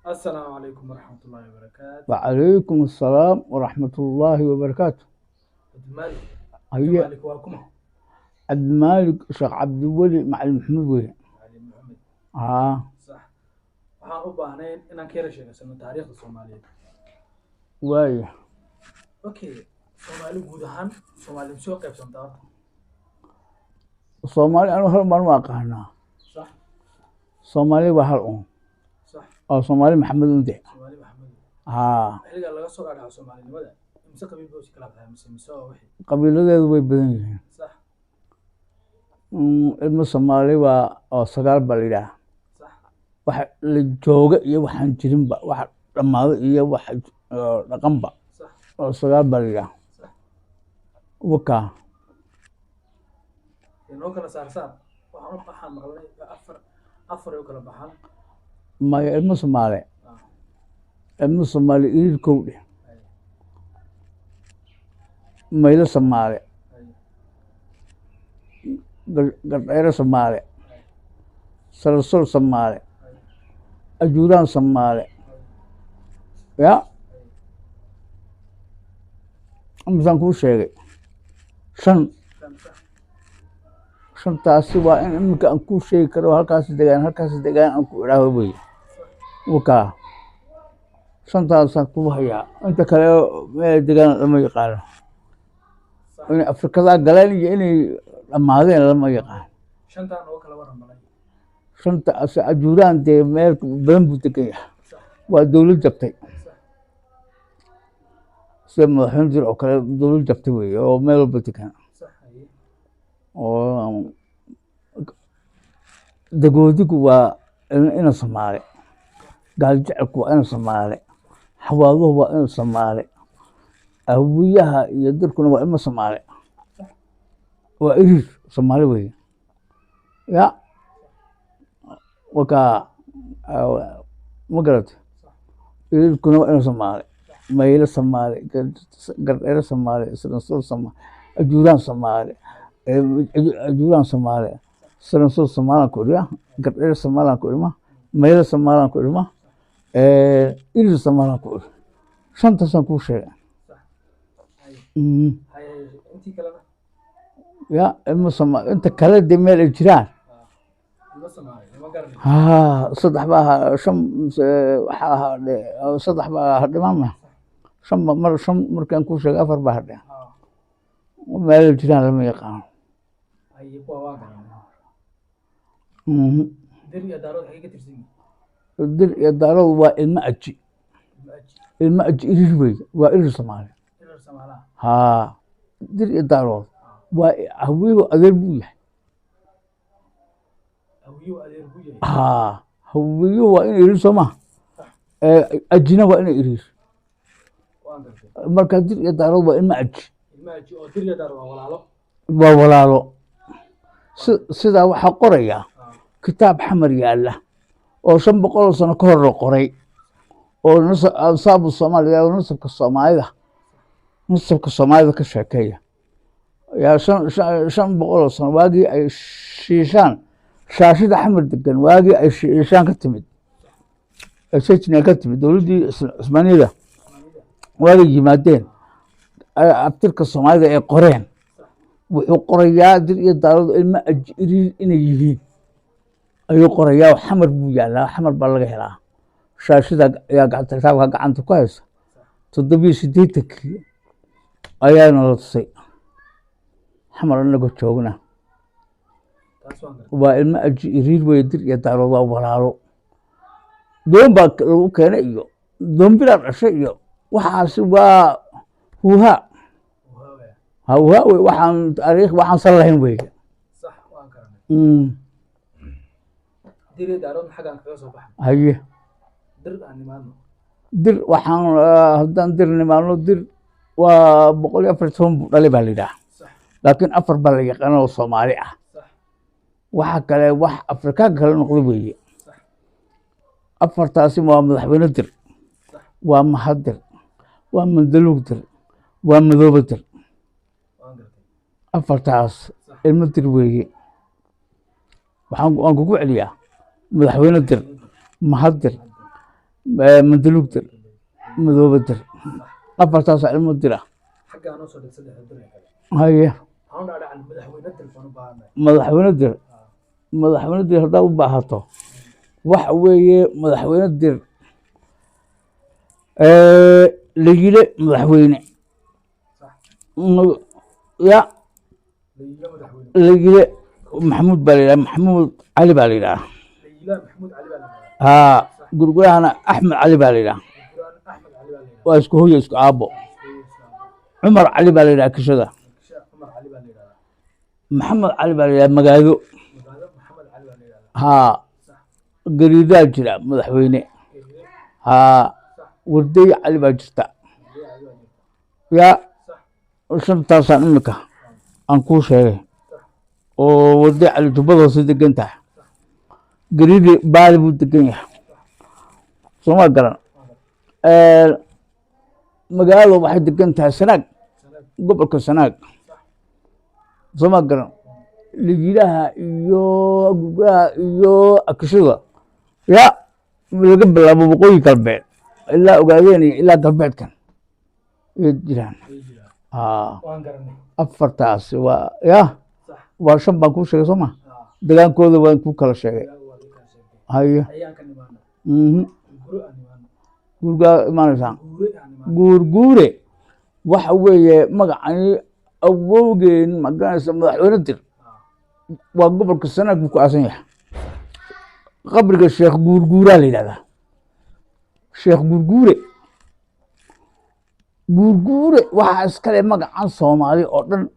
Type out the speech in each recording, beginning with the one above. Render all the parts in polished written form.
السلام عليكم ورحمة الله وبركاته. وعليكم السلام ورحمة الله وبركاته. عبد المالك. عبد هي المالك واكمه. عبد المالك شيخ عبد الولي مع المحمود وين؟ علي محمد. صح. waxaan u baahnayn inaan ka yara sheegaysano taariikhda Soomaaliyeed. وايه Okay. Soomaali guud ahaan Soomaali soo qaybsantaa. الصومالي أنا هل ما أقهنا صح. الصومالي وهل صح. أو صومالي محمد ودي Soomaali Maxamed. xiliga laga soo dhaadhaco Soomaalinimada imse qabiil buu kala baxay mise waa wixii. qabiiladeedu way badan yihiin. صح. ilmo Soomaali waa oo sagaal baa la yidhaah. صح. wax la jooga iyo waxaan jirinba wax dhammaado iyo wax dhaqanba. صح. oo sagaal baa la yidhaah. صح. wakaa inoo kala saarsaar waxaan maqlay afar oo kala baxan. maya ilmo Soomaali iilkow dheh maylo Soomaali gardheero Soomaali salsol Soomaali ajuuraan Soomaali ya misaan kuu sheegay shantaasi waa in iminka aan kuu sheegi karo halkaasi degaan aan ku idhaaho wey wakaa shantaasaan kuu hayaa inta kale meel degaan lama yaqaano inay afrikadaa galeen iyo inay dhammaadeen lama yaqaan. shantaan oo kala waran malay. shantaas ajuuraan dee meel badan buu degan yahay waa dowlad jabtay sida madaxweyne jir oo kale dowlad jabtay weeye oo meel walba degan oo dagoodigu waa ina Soomaali gaaljecalku waa ina Soomaali xawaaduhu waa ina Soomaali awiyaha iyo dirkuna waa ilmo Soomaali waa irir Soomaali weeye ya wakaa ma garatay irirkuna waa ina Soomaali maylo Soomaali gardheero Soomaali salsol Soomaali ajuuraan Soomaali salsol Soomaalian ku idhiya gardheero Soomaalian ku idhima maylo Soomaalian ku idhima irir Soomaalian ku idhi shantaasaan kuu sheegay. intii kalena ya ilmo Soomaali inta kale dee meel ay jiraan ilmo Soomaali ma garanay. saddex baa shan waxaa ahaa saddex baa hadhimaama shan markaan kuu sheegay afar baa hadhe meel ay jiraan lama yaqaano. ay kuwa waa garanay. dir iyo daarood ay ka tirsan yihiin. dir iyo daarood waa ilmo aji irir wey waa irir Soomaali. irir Soomaaliya. dir iyo daarood waa hawiyuhu adeer buu yahay. hawiyuhu waa ina irir sooma ajina waa ina irir marka dir iyo daarood waa ilmo aji oo dir iyo daarood waa walaalo sidaa waxaa qoraya kitaab xamar yaalla oo 500 sano ka hor la qoray oo ansaabu Soomaaliya oo nasabka Soomaalida ka sheekeeya yaa 500 sano waagii ay shiishaan shaashida xamar degan waagii ay shiishaan ka timid dowladdii Cusmaaniyada waagay yimaadeen abtirka Soomaalida ay qoreen wuxuu qorayaa dir iyo daarood ilmo irir inay yihiin ayuu qorayaa xamar buu yaalaa xamar baa laga helaa shaashida ayaa gacanta ku haysa 780 ayaana la tusay xamar anagoo joogna waa ilmo irir wey dir iyo daarood waa walaalo doon baa lagu keenay iyo doon bilaa dhashay iyo waxaasi waa huuhaa wey waxaan taariikh waxaan san lahayn weeye. صح waan garanay. dir iyo daarood xagaan kaga soo baxay. haye dir aan nimaadno. dir waxaan haddaan dir nimaadno dir waa 140 buu dhalay baa la yidhaah laakiin afar baa la yaqaano oo Soomaali ah waxa kale wax Afrikaan kale noqday weeye. afartaasi waa madaxweyne dir waa mahadir waa mandalug dir waa madoobe dir afartaas ilmo dir weeye waan kugu celiyaa madaxweyne dir mahadir mandalug dir madooba dir afartaasa ilmo dira xagga anoo soo dhigsaday hadda kale haye waxaan dhaadhacan madaxweyne telefon u baahanay madaxweyne dir haddaad u baahato waxa weeye madaxweyne dir lagile madaxweyne ya layla madaxweyne lagile maxamuud baa la yidhaha maxamuud cali baa la yidhaha layla maxamuud cali baa la yidhahdaa haa gurgurahana axmed cali baa la yidhaha guraan axmed cali baa la yidhahdaa waa isku hoyo isku aabo cumar cali baa la yidhaha kishada cumar cali baa la yidhahdaa maxamed cali baa la yidhaha magaado magaalo maxamed cali baa la yidhahdaa haa gariidaa jira madaxweyne haa warday cali baa jirta ya shantaasaan imika aan kuu sheegay oo warday cali jubbada hoose degan tahay gariidi baali buu degan yahay sooma garan magaalada waxay degan tahay sanaag gobolka sanaag sooma garan ligilaha iyo gurguraha iyo akishada ya laga bilaabo waqooyi galbeed ilaa ogaadeen iyo ilaa galbeedkan ay jiraan waan garanay afartaas waa ya waa shan baan kuu sheegay sooma degaankooda waan ku kala sheegay haye ayaan ka nimaano guru aan nimaano guurgaa imaanaysaa guure aan nimaano guurguure waxa weeye magacani awowgeen magaranaysa madaxweyne dir waa gobolka sanaag buu ku aasan yahay qabriga sheekh guurguuraa la yidhahdaa sheekh guurguure waxaa iskale magacan soomaali oo dhan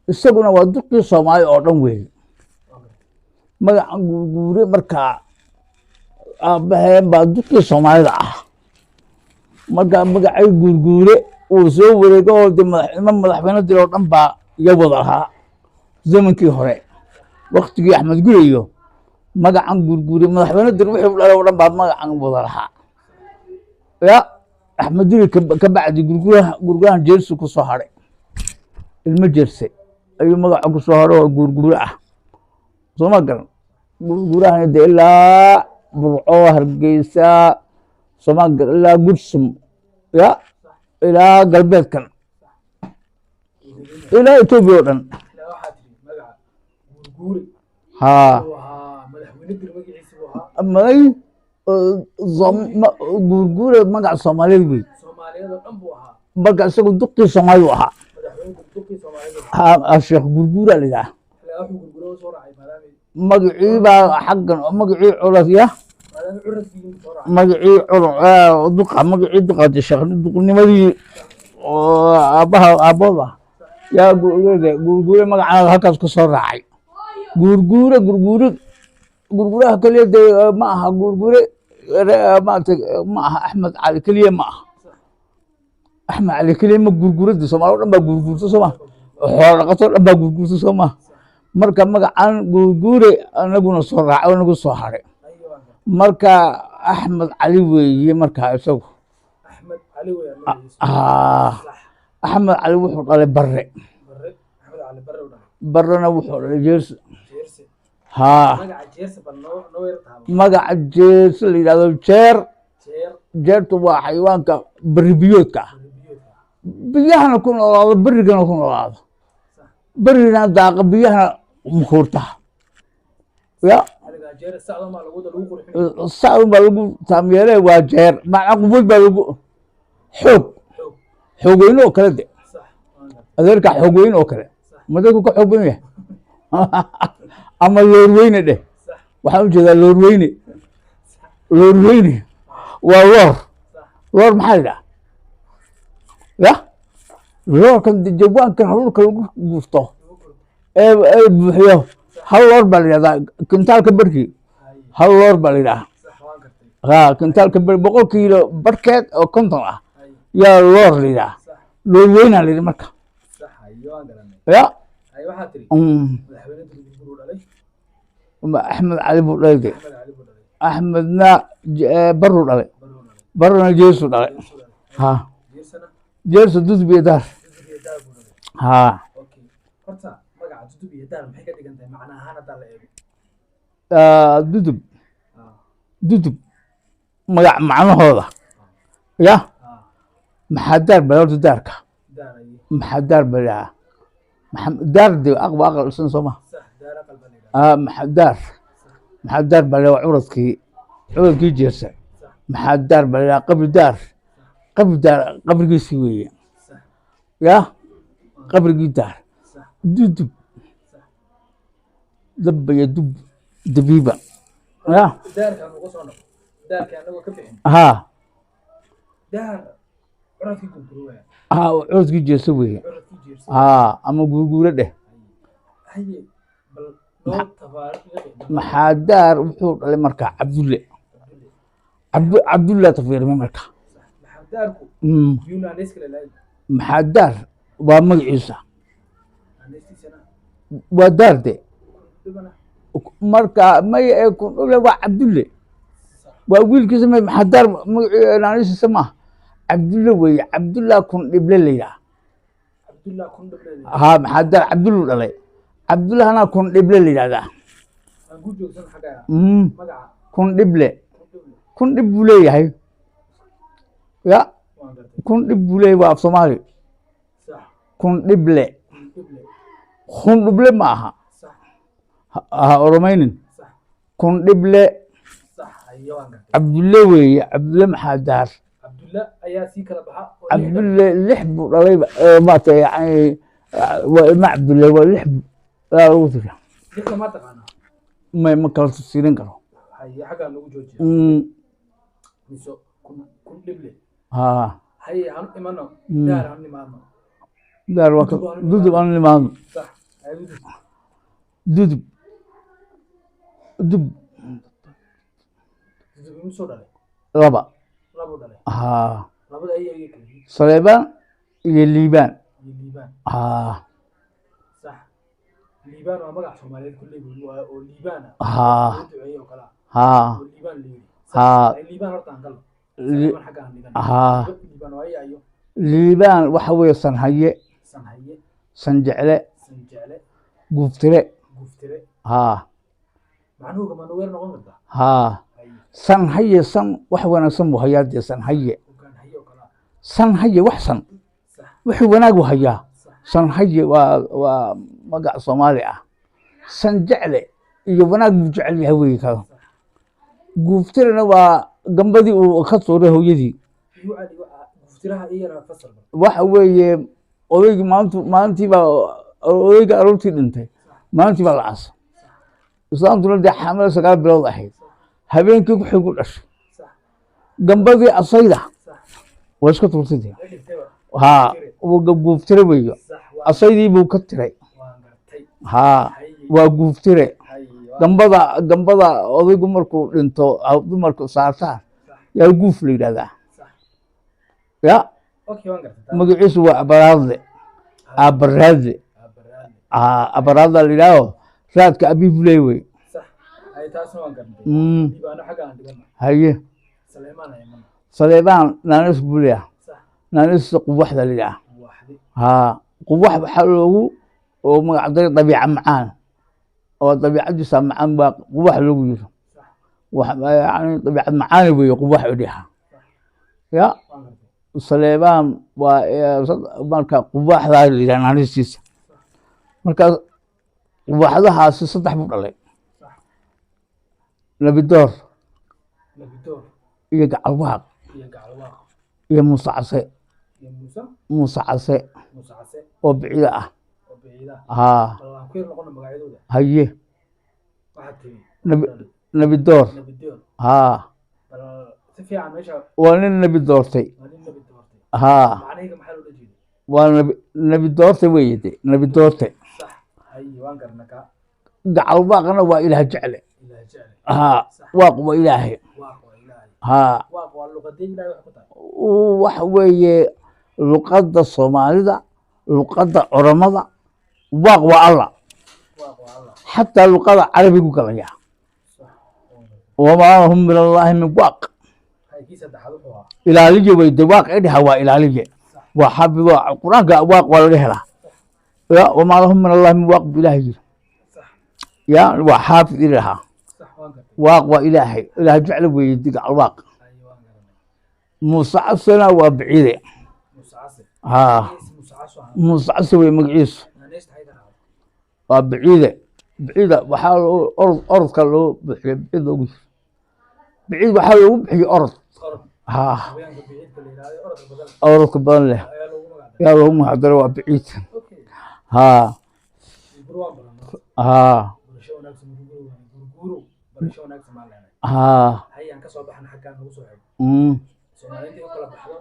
isaguna waa duqii soomaali oo dhan weeye magacan guurguure markaa aabaheen baa duqii soomaalida ah markaa magacay guurguure uu soo wareego oo de madaxweyne dir oo dhan baa iya wada lahaa zamankii hore waktigii axmed gure iyo magacan guurguure madaxweyne dir wixii dhalay oo dhan baa magacan wada lahaa ya axmed gure ka bacdi gurgurahan jeersi ku soo hadhay ilmo jeerse ayuu magaca ku soo hadhay oo guurguure ah sooma garan gurgurahani de ilaa burco hargeysa sooma garan ilaa gursum ya ilaa galbeedkan ilaa etoobiya oo dhan ilaa waxaa tiri magaca gurguure haa uu ahaa madaxweyne dir magaciisa buu ahaa magay guurguure magaca soomaaliyeed wey soomaaliyeed oo dhan buu ahaa marka isagu duqii soomaalidu ahaa madaxweyne dulkii soomaaliyeed sheekh guurguuraa la yidhaha ilaa wuxuu gurguro u soo raacay maadaama magacii baa xaggan magacii culas ya curadkii soo raacay magacii duqa magacii duqaade sheekh duqnimadii oo aabbooda yaa guurguure magacaaga halkaas ku soo raacay gurguraha keliya de ma aha gurgure maarata ma aha axmed cali keliya ma aha axmed cali keliya ma gurgurada soomaali o dhan baa gurgurta sooma xoolo dhaqato o dhan baa gurgurta sooma marka magacan gurgure anaguna soo raacay o nagu soo haray marka axmed cali weeye markaa isagu axmed cali wey axmed cali wuxuu dhalay bare bare axmed cali bare u dhalay barena wuxuu dhalay jeersi jeerse haa magaca jeerse bal noo yar taaba magaca jeersi la yidhahdo jeer jeer jeertu waa xayawaanka beri biyoodka ah biyoodka biyahana ku noolaado berigana ku noolaado berigana daaqa biyahana mukuurta ya adiga jeer sacdo ma lagu qurxin sacdan baa lagu taamyeele waa jeer macnaa qubuud baa lagu xoogweyne oo kale de sax adeerka xoogweyne oo kale ma dadku ka xoog badan yahay ama loorweyne dheh waxaan ujeedaa loorweyne waa loor maxaa yidhaha ya loorkan jawaankan haruurka lagu guurto ee buuxiyo hal loor baa la yidhahdaa kintaalka barkii hal loor baa la yidhaha sax waan gartay haa kintaalka bar 100 kiilo barkeed oo 50 ah yaa loor la yidhaha loorweynaa la yidhi marka sax ayo waan garanay ya ay waxaa tiri madaxweyne dir gurguru dhalay axmed cali buu dhalay de axmed cali buu dhalay axmedna baruu dhalay baruu dhalay baruna jeesu dhalay jeersu dhalay haa jeersana jeersu dudbiya daar dudub iyo daar buu dhalay haa okay horta magaca dudub iyo daar maxay ka dhigan tahay macna ahaan haddaa la eego dudub ah dudub magac macnahooda ya اه maxaa daar baa horta daarka دار اي maxaa daar baa lahaa daar de aqba aqal san soo ma صح دار اقل بني maxaa daar baa lahaa curadkii jeersa صح maxaa daar baa lahaa qabri daar qabrigiisii weeye صح ya qabrigii daar صح dudub صح dabba iyo dabiiba ya دار كان وصلنا دار كان هو كبحين ها دار عرفت كنت روح curadkii jeersa weeye عرفت جيرس ama guurguuro dheh هي بل لو تفارق maxaa daar wuxuu dhalay markaa cabdulla tafiirme markaa داركو يونا نسكل لا maxaa daar waa magaciisa نستي سنه waa daar de دبنا marka may ee ku dhule waa cabdulle waa wiilkiisa may maxaa daar magaciisa maaha cabdulle weeye cabdulla kun dhible la yidhaha عبد الله كن دبل haa maxaa daar cabdullu dhalay cabdullahana kun dhible la yidhahdaa اقول جوزن حاجه Mm, مقع kun dhible دبل kun dhib buu leeyahay ya وان kun dhib buu leeyahay waa af soomaali صح kun dhible دبل kun dhible ma aha صح ha oromaynin صح kun dhible صح ايوه وان cabdulle weeye cabdulle maxaa daar عبد الله ايا سي كلا بخا cabdulle lix buu dhalayba maata yani waa ilma cabdulle waa lix yaa lagu tiri لسه ما تقانا ma kala tafsiirin karo هي حاجه لو جوجي Mm, ميسو كن دبل haa هي عن ايمانو دار عن ايمانو daar waa ka dudub aan limaado صح ايوه dudub dub ميسو دار laba لابو دار haa لابو اي اي كلي saleebaan iyo liibaan ليبان haa صح ليبان ومقع سوماليد كله وليبان haa دعيه وكلا haa وليبان لي haa ليبان هرتا انقل li- حاجه عن ليبان haa ليبان واي ايو liibaan waxa weeye sanhaye سنهيه sanjecle سنجاله guuftire غفتره haa معنوه كمان وير نقول كده haa اي sanhaye san wax wanaagsan buu hayaa dee sanhaye وكان هي وكلا sanhaye wax san صح wixii wanaag buu hayaa صح sanhaye waa magac soomaali ah sanjecle iyo wanaag buu jecel yahay weeye kada guuftirena waa gambadii uu ka tuuray hooyadii يوعد غفترها ايه انا فسر waxa weeye odaygii maalintii baa odayga aroortii dhintay maalintii baa la caasa islaamtuna dee xaamilo 9 bilood ahayd habeenkii ku xigu dhashay صح gambadii asayda صح waa iska tuurtay dee اللي بتبع haa uu guuftire weeyo صح asaydii buu ka tiray وان قرتي haa waa guuftire هي gambada odaygu markuu dhinto dumarku saartaan yaa guuf la yidhahdaa صح ya اوكي وان قرتي magaciisu waa abaraadle abaraadle abaraadla la yidhaaho raadka abiibuley wey صح هي تاسو وان قرتي Mm, يبقى انا حاجه عندي haye سليمان ايمن saleebaan naanis buu leeyaha صح naanista qubaxda la yidhaha واحد haa qubax waxaa loogu oo magacday dabiica macaan oo dabiicadiisa macaan baa qubax loogu yiri صح yani dabiicad macaani weeye qubax idhiha ya وان قرتي saleebaan waa marka qubaxdaa la yidhaha naanistiisa marka qubaxdahaasi 3 buu dhalay صح labidoor نبيدور iyo gacalwaaq هي قعواق iyo muuse case يا موسى muuse case موسى عسى oo biciida ah وبعيدا haa والله كير نقول مقاعدوده haye واحد تي nabidoor نبيدور haa سفي عن ماشي waa nin nabi doortay مالين نبيدور haa معناه كم حلو لجيد waa nabi doortay weeye de nabi doortay صح هي وان قرنك gacalwaaqna waa ilaah jecle إلى جعل haa waaq waa ilaahay واقع إلهي haa واقع اللغة دي لا يحكمها waxa weeye luqadda soomaalida luqadda oromada waaq waa alla واقع الله xataa luqada carabigu galaya صح wamaa lahum min allaahi min waaq هاي كيسة تحضرها ilaaliye wey de waaq idhaha waa ilaaliye waa xafido qur-aanka waaq waa laga helaa ya wamaa lahum min allaahi min waaq bu ilaah yiri صح ya waa xaafid idhaha صح وان قرتي waaq waa ilaahay ilaah jecla weeye digacal waaq أيوة موسى عسنا وبعيدة مسعسة ها مسعسة موسى عسوي مقيس أنا ليش تحيد أنا وبعيدة بعيدة وحال أرض كله بعيد وقف بعيد وحال بحي أرض قرب ها وين بعيد كل هذا أرض بدل أرض كبان له يا لو ما قاعد يا هم حضروا بعيد أوكي ها البروان بلا ها برشوا ناس جورو برشوا ناس ما لنا ها هيا أنك صوب إحنا حكينا نوصل سومالي أنت يقول بحضر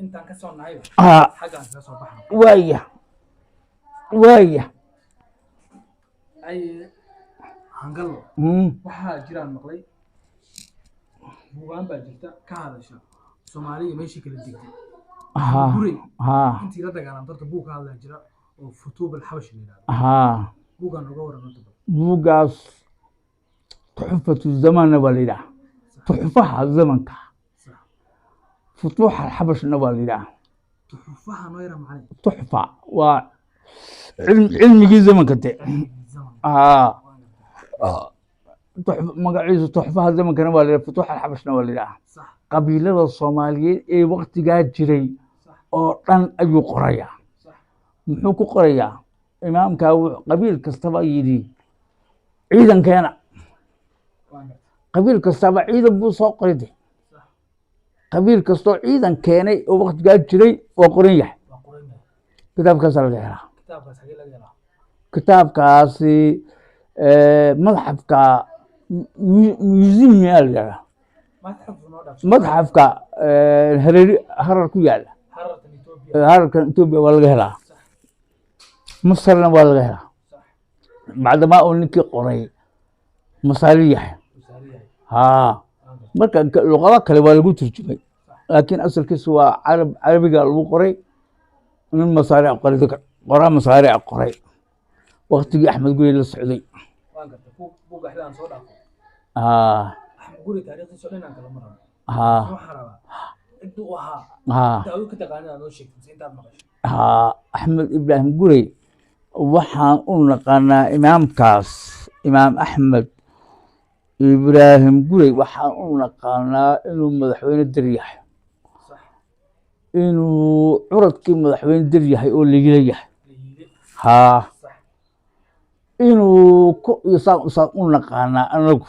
أنت أنك صون نايم ها حاجة أنك صوب إحنا وايه أي هنقله waxaa jiraan maqlay buugaan baa jirta ka hadasha Soomaaliya meeshii kala digtay guri intii la dagaalamay dadka buug ka hadlaya jira oo futuub al-xabash leeyahay buugaan uga waran dadka buugaas tuxfatu zamana walida tuxfaha zamanka futuuxa al-xabashna walida tuxfaha noo yara macna tuxfa waa cilmigii zamanka te magaciisu tuxfaha zamankana waa la futuuxa al-xabashna walida qabiilada Soomaaliyeed ee waqtigaa jiray oo dhan ayuu qorayaa muxuu ku qorayaa imaamka qabiil kastaba yiri ciidankeena qabiil kastaba ciidan buu soo qoray qabiil kastoo ciidan keenay oo waqtigaa jiray waa qoran yahay kitaabkaas laga helaa kitaabkaasi madxafka museum yaala madxafka harar ku yaala hararkan Itoobiya waa laga helaa Masarna waa laga helaa bacdama uu ninkii qoray Masaari yahay marka luqado kale waa lagu turjumay laakiin asalkiisu waa carabiga lagu qoray nin Masaari qoray qoraa Masaari qoray waqtigii Axmed Guri la socday buuga xidhan soo dhaafo Axmed Guri taariikhdiisa dhan aan kala marano waxaa intuu ahaa daawad ka taqaanaa noo sheegtay intaad maqashay Axmed Ibraahim Guri waxaan u naqaanaa imaamkaas imaam Axmed Ibraahim Guri waxaan u naqaanaa inuu madaxweyne dir yahay inuu curadkii madaxweyne dir yahay oo la yahay inuu ku isaan u naqaanaa anagu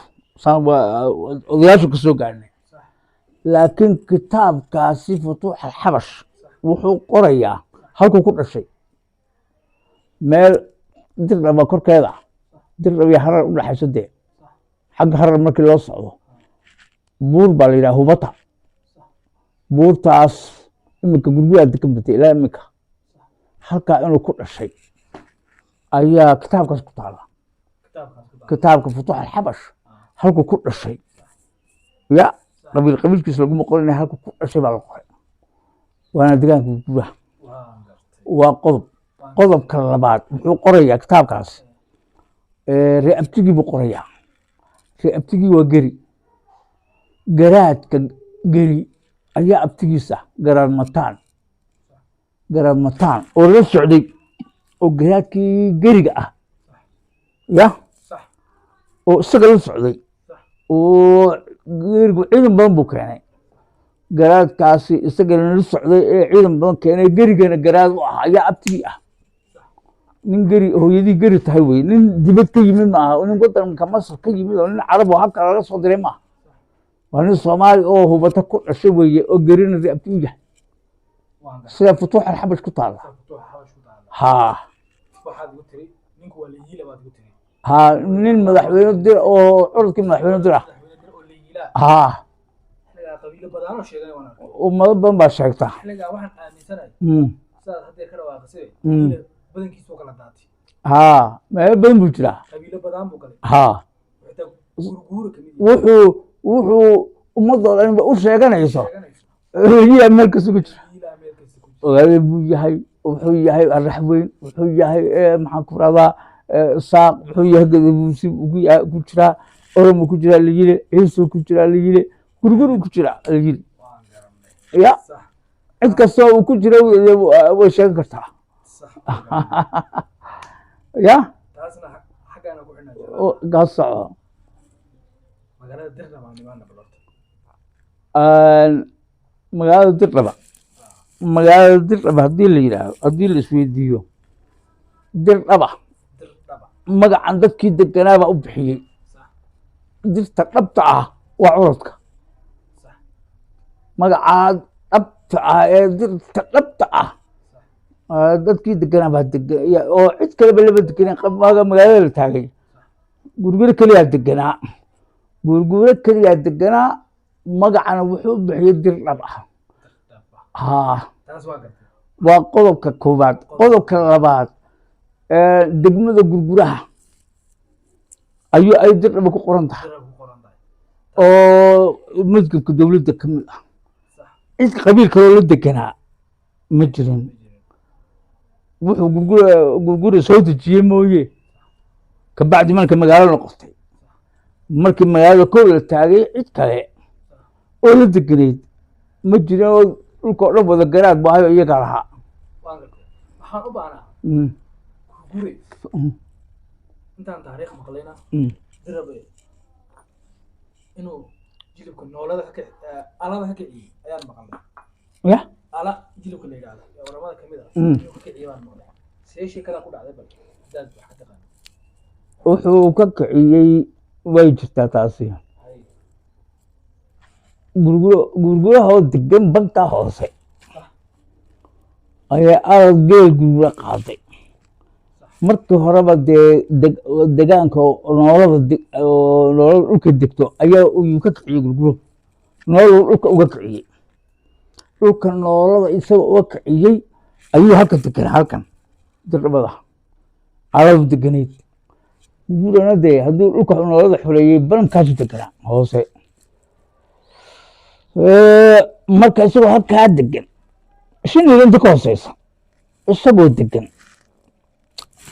odayaasha ka soo gaarnay laakiin kitaabkaasi futuuxa al-xabash wuxuu qorayaa halkuu ku dhashay meel dirdhaba korkeeda dirdhab iyo harar u dhaxayso dee xagga harar markii loo socdo buur baa la yidhaha hubata buurtaas iminka gurguyaa degan batay ilaa iminka halkaa inuu ku dhashay ayaa kitaabkaas ku taala kitaabka futuuxa al-xabash halkuu ku dhashay ya qabiilkiisa laguma qorin halkuu ku dhashay baa la qoray waana deegaanka gurguyaha waa qodobka labaad wuxuu qorayaa kitaabkaas re'abtigii buu qorayaa re'abtigii waa geri garaadka geri ayaa abtigiisa garaad mataan oo la socday oo garaadkii geriga ah ya oo isaga la socday oo gerigu ciidan badan buu keenay garaadkaasi isagana la socday ee ciidan badan keenay gerigana garaad u ah ayaa abtigii ah nin geri hooyadii geri tahay wey nin dibad ka yimid ma aha nin wadanka Masar ka yimid oo nin carab oo halka laga soo diray ma aha waa nin Soomaali oo hubata ku dhashay weeye oo gerina re'abti u yahay sida futuuxa al-xabash ku taala waxaad ugu tiri ninku waa leeyila baad ugu tiri nin madaxweyne dir oo curadkii madaxweyne dir qabiilo badan oo sheegay ummado badan baa sheegta xiligaa waxaan aaminsanahay sidaad haddee ka dhawaaqisay badankiisu kala daatay meel badan buu jiraa qabiilo badan buu galay gurguura kamid wuxuu ummadoo dhan u sheeganayso leeyila meel kasta ku jira ogaade buu yahay wuxuu yahay arrax weyn wuxuu yahay maxaan ku radaa saaq wuxuu yahay gadabuusi ku jiraa oromo ku jiraa layile ciiso ku jiraa layile gurguru ku jiraa layile ya cid kastoo uu ku jira way sheegan kartaa ya taasna xaggaana ku xidhnaa kaa soco magaalada dirna maa nimaana balorta magaalada Dirdhaba haddii la yidhaahdo haddii la isweydiiyo Dirdhaba magacan dadkii deganaa baa u bixiyey dirta dhabta ah waa curadka magacaa dhabta ah ee dirta dhabta ah dadkii deganaa baa degan oo cid kaleba lama deganin magaalada la taagay gurguro keliyaa deganaa magacana wuxuu u bixiyey Dirdhaba waa qodobka koowaad qodobka labaad degmada gurguraha ayuu ay Dirdhaba ku qoran tahay oo masjidka dowladda ka mid ah cid qabiil kaloo la deganaa ma jirin wuxuu gurgura soo dejiyey mooye kabacdi marka magaalo noqotay markii magaalada koob la taagay cid kale oo la deganayd ma jirin oo dhulka oo dhan wada garaad buu ahayo iyagaa lahaa waxaan u baahnaa gurgure intaan taariikh maqlayna Dirdhaba inuu jilibka noolada alada ka kiciyey ayaan maqalnay ya ala jilibka la yidhaahdo ee waramada kamid ah inuu ka kiciyey baan maqlay sidee shay kale ku dhacday bal hadaad wax ka taqaan wuxuu ka kiciyey way jirtaa taasi gurgurahoo degan banka hoose ayaa alad geel gurgura qaaday markii horeba dee degaanka noolada dhulka degto ayaa uu ka kiciyey gurguro nooladu dhulka uga kiciyey dhulka noolada isaga uga kiciyey ayuu halka deganaa halkan Dirdhabada aladu deganayd gurgurana dee hadduu dhulka noolada xuleeyey banankaasu deganaa hoose marka isagoo halkaa degan shiniga inta ka hooseysa isagoo degan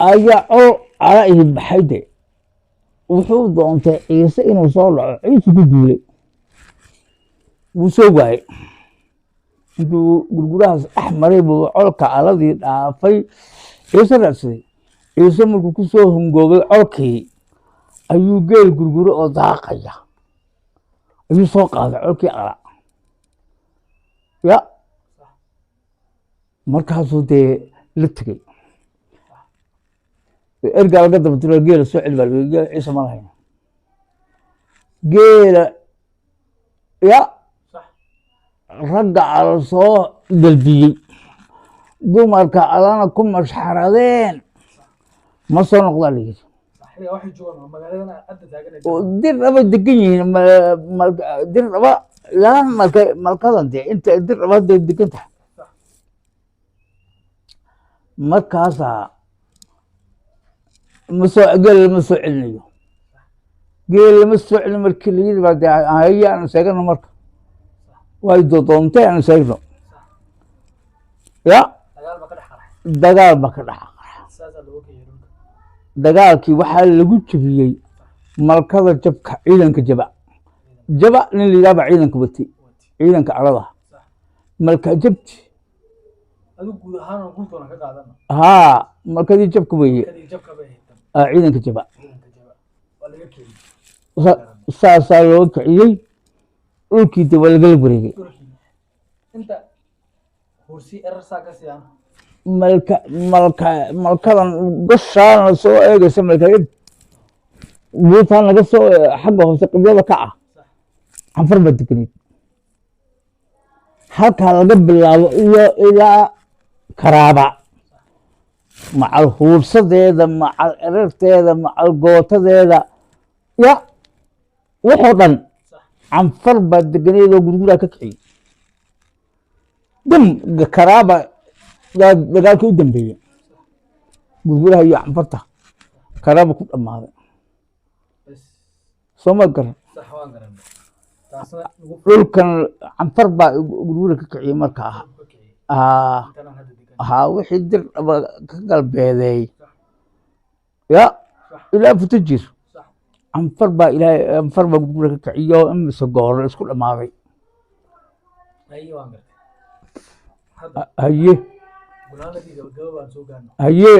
ayaa col ala ii baxay de wuxuu doontay ciise inuu soo dhaco ciise ku duulay wuu soo waayey intuu gurgurahaas dhex maray buu colka aladii dhaafay ciise raadsaday ciise markuu ku soo hungoobay colkii ayuu geel gurguro oo daaqaya ayuu soo qaaday colkii ala ya markaasuu dee la tegey ergaa laga daba tiro geela soo celi baa geela ciise ma lahayn geela ya ragga ala soo dalbiyey dumarka alana ku mashxaradeen ma soo noqdaa la yidhi Dirdhaba degan yihiin Dirdhaba laan malkadan dee inta Dirdhaba hadday degan tahay markaasaa geel lama soo celinayo geel lama soo celin markii la yidhi baa dee haye aanu sheegano marka way doontay aanu sheegno ya dagaal ba ka dhex dagaalkii waxaa lagu jebiyey malkada jabka ciidanka jaba nin la yidhaha baa ciidanka watay ciidanka alada malka jabti haa malkadii jabka weeye ciidanka jaba saasaa loo kiciyey dhulkii de waa lagala wareegay malkadan gashaana soo eegaysa malkayad buutaan laga soo xagga hoose qiblada ka ah canfar baa deganayd halkaa laga bilaabo iyo ilaa karaaba macal huursadeeda macal erarteeda macal gootadeeda ya wuxuu dhan canfar baa deganayd oo gurguraa ka kiciyey dam karaaba dagaalkii u dambeeyey gurguraha iyo canfarta karaaba ku dhammaaday soo ma garan dhulkan canfar baa gurgura ka kiciyey markaa haa wixii Dirdhaba ka galbeedeey ya ilaa Futajir canfar baa gurgura ka kiciyo imise goor isku dhammaaday haye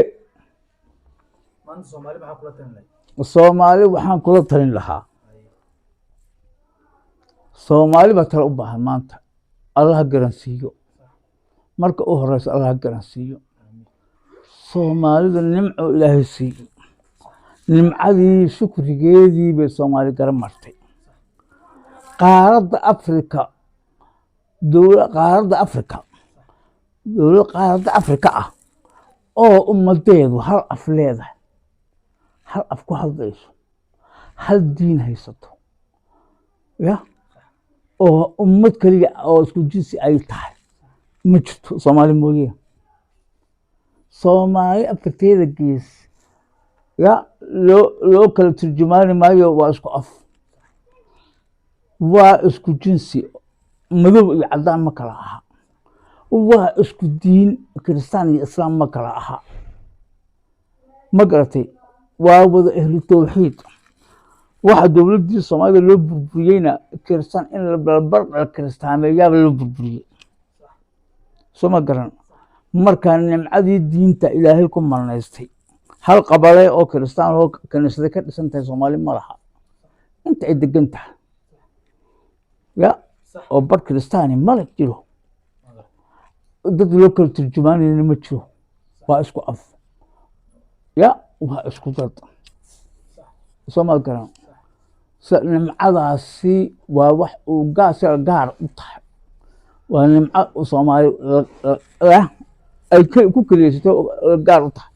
Soomaali waxaan kula talin lahaa Soomaali baa tala u baahan maanta الله garansiiyo marka u horeysa Allah garansiiyo Soomaalida nimco Ilaahay siiyo nimcadii shukrigeedii bay Soomaali garan martay qaaradda Afrika qaaradda Afrika ah oo ummadeedu hal af leedahay hal af ku hadlayso hal diin haysato ya oo ummad kaliya oo isku jinsi ay tahay ma jirto Soomaali mooyee Soomaali afarteeda gees ya loo kala turjumaani maayo waa isku af waa isku jinsi madow iyo cadaan ma kala aha waa isku diin Kristaan iyo Islaam ma kala aha ma garatay waa wada ahlu tawxiid waxa dawladda Soomaaliya loo burburiyayna Kristaan in la barbar Kiristaameeyaa loo burburiyay soo ma garan marka nimcadii diinta Ilaahay ku marnaystay hal qabale oo Kristaan oo kaniisada ka dhisantay Soomaali ma laha inta ay degan tahay ya oo bar Kristaani ma la jiro dad loo kala turjumaanayna ma jiro waa isku af ya waa isku dad soo ma garan nimcadaasi waa wax uu gaar u tahay waa nimco Soomaali ay ku kaleeysto gaar u tahay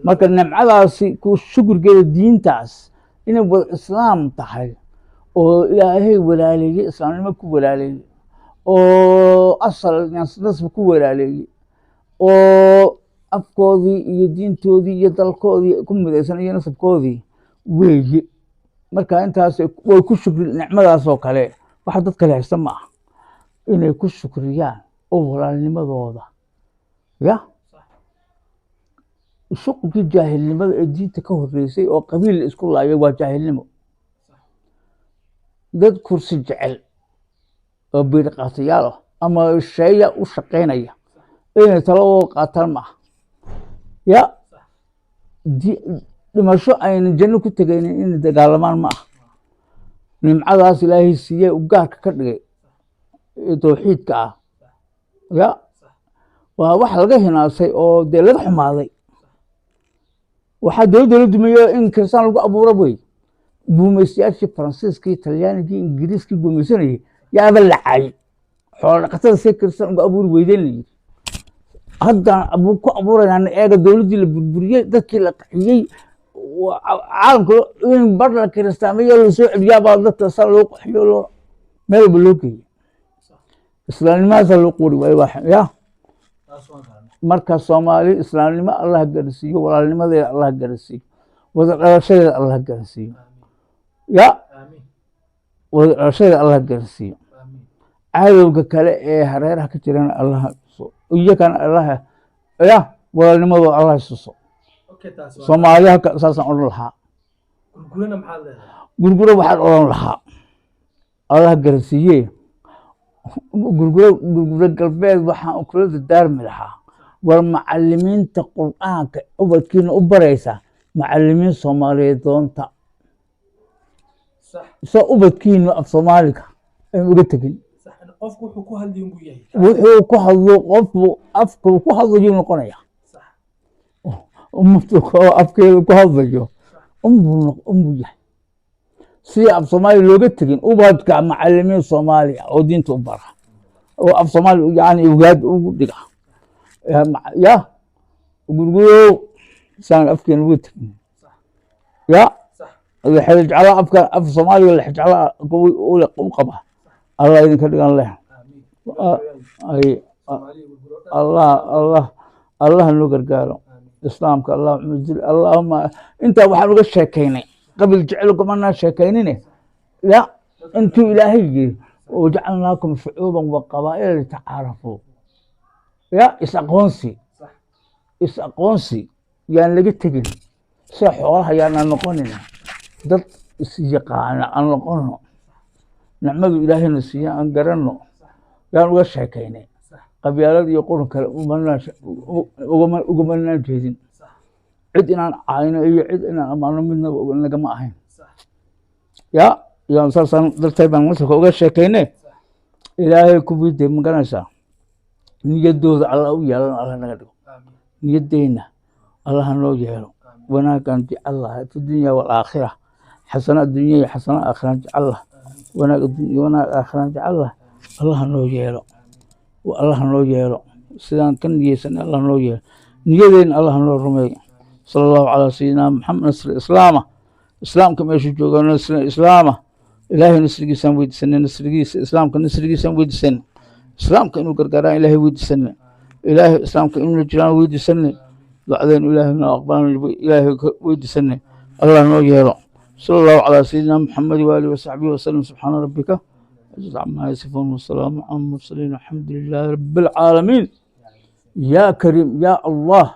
marka nimcadaasi ku shukrigeeda diintaas inay wada Islaam tahay oo Ilaahay walaaliyay Islaamnimo ku walaaliyay oo asal nasab ku walaaliyay oo afkoodii iyo diintoodii iyo dalkoodii ku midaysan iyo nasabkoodii weeye marka intaas way ku shukri nicmadaas oo kale waxa dadka haysta ma aha inay ku shukriyaan oo walaalnimadooda ya shukri jaahilnimada ee diinta ka horeysay oo qabiil isku laayay waa jaahilnimo dad kursi jecel oo biir qaatayaal ama shay'a u shaqeynaya inay talo qaataan ma ya dhimasho ayna janno ku tagaynin in dagaalamaan ma nimcadaas Ilaahay siiyay u gaarka ka dhigay tawxiidka ah ya waa wax laga hinaasay oo laga xumaaday waxa dawladda dumiyo in Kristaan lagu abuuro way gumaysiyaashii Faransiiska Talyaaniga Ingiriiska gumaysanayay yaaba lacay xoolo dhaqatada si Kristaan ugu abuuri weydeen hadda ku abuurayaan eega dawladdii la burburiyay dadkii la qaxiyay caalamka in barla Kiristaameeyo la soo celiyaa baa dadka sal loo qaxiyo meel loo geeyay Islaamnimada loo qori way wax ya marka Soomaali Islaamnimo Allah garansiiyo walaalnimadeeda Allah garansiiyo wada dhalashadeeda Allah garansiiyo ya wada dhalashadeeda Allah garansiiyo cadowga kale ee hareeraha ka jirana Allah iyakan Allah ya walaalnimadooda Allah suuso Soomaaliya saasan oran lahaa gurgurana maxaa leedahay gurgura waxaan oran lahaa Allah garansiiye gurgura galbeed waxaan kula dardaarmi lahaa war macallimiinta Qur'aanka ubadkiina u baraysa macallimiin Soomaaliyeed doonta soo ubadkiina af Soomaaliga ay uga tagin qofku wuxuu ku hadlayn buu yahay wuxuu ku hadlo qofku afku ku hadlayo noqonaya ummadku afkeedu ku hadlayo umbu yahay si af Soomaali looga tagin ubadka macallimiin Soomaaliya oo diinta u bara oo af Soomaali yani ugaad ugu dhiga ya gurguro saan afkeena uga tagin ya الحين جعل أف صومالي ولا جعل قبة الله إذا كان الله أي الله نقر قالوا إسلام كالله مزل اللهم أنت وحنا شاكيني قبل جعلكم أنا شاكيني لا أنتم إلهي وجعلناكم شعوبا وقبائل لتعارفوا يا إسقونسي يعني لقيت تجي صحوها يعني نقولنا dad isiyaqaan aan noqono nacmadu Ilaahayna siiyo aan garanno yaan uga sheekaynay qabyaalad iyo qurun kale uga manaan jeedin cid inaan caayno iyo cid inaan amaano midna nagama ahayn ya yaan sarsan daltay baan marka uga sheekaynay ilaahay ku biday ma garanaysaa niyadooda alla u yeelan alla naga dhigo niyadeyna allaha noo yeelo wanaagaan jecelahay fi dunya walaakhira xasana addunya iyo xasana aakhiraan jecelahay wanaag addunya wanaag aakhiraan jecelahay allaha noo yeelo allaha noo yeelo sidaan ka niyeysan allaha noo yeelo niyadeyna allaha noo rumeeyo sala allahu calaa sayidina maxamed nasri islaama islaamka meeshu jooga nasri islaama ilaahay nasrigiisaan weydiisanay nasrigiisa islaamka nasrigiisaan weydiisanay islaamka inuu gargaaraan ilaahay weydiisanay ilaahay islaamka inuu jiraan weydiisanay dacdeen ilaahay noo aqbalan ilaahay weydiisanay allah noo yeelo sala allahu calaa sayidina maxamed waalihi wasaxbihi wasalam subxaana rabbika عما يصفون والسلام على المرسلين الحمد لله رب العالمين يا كريم يا الله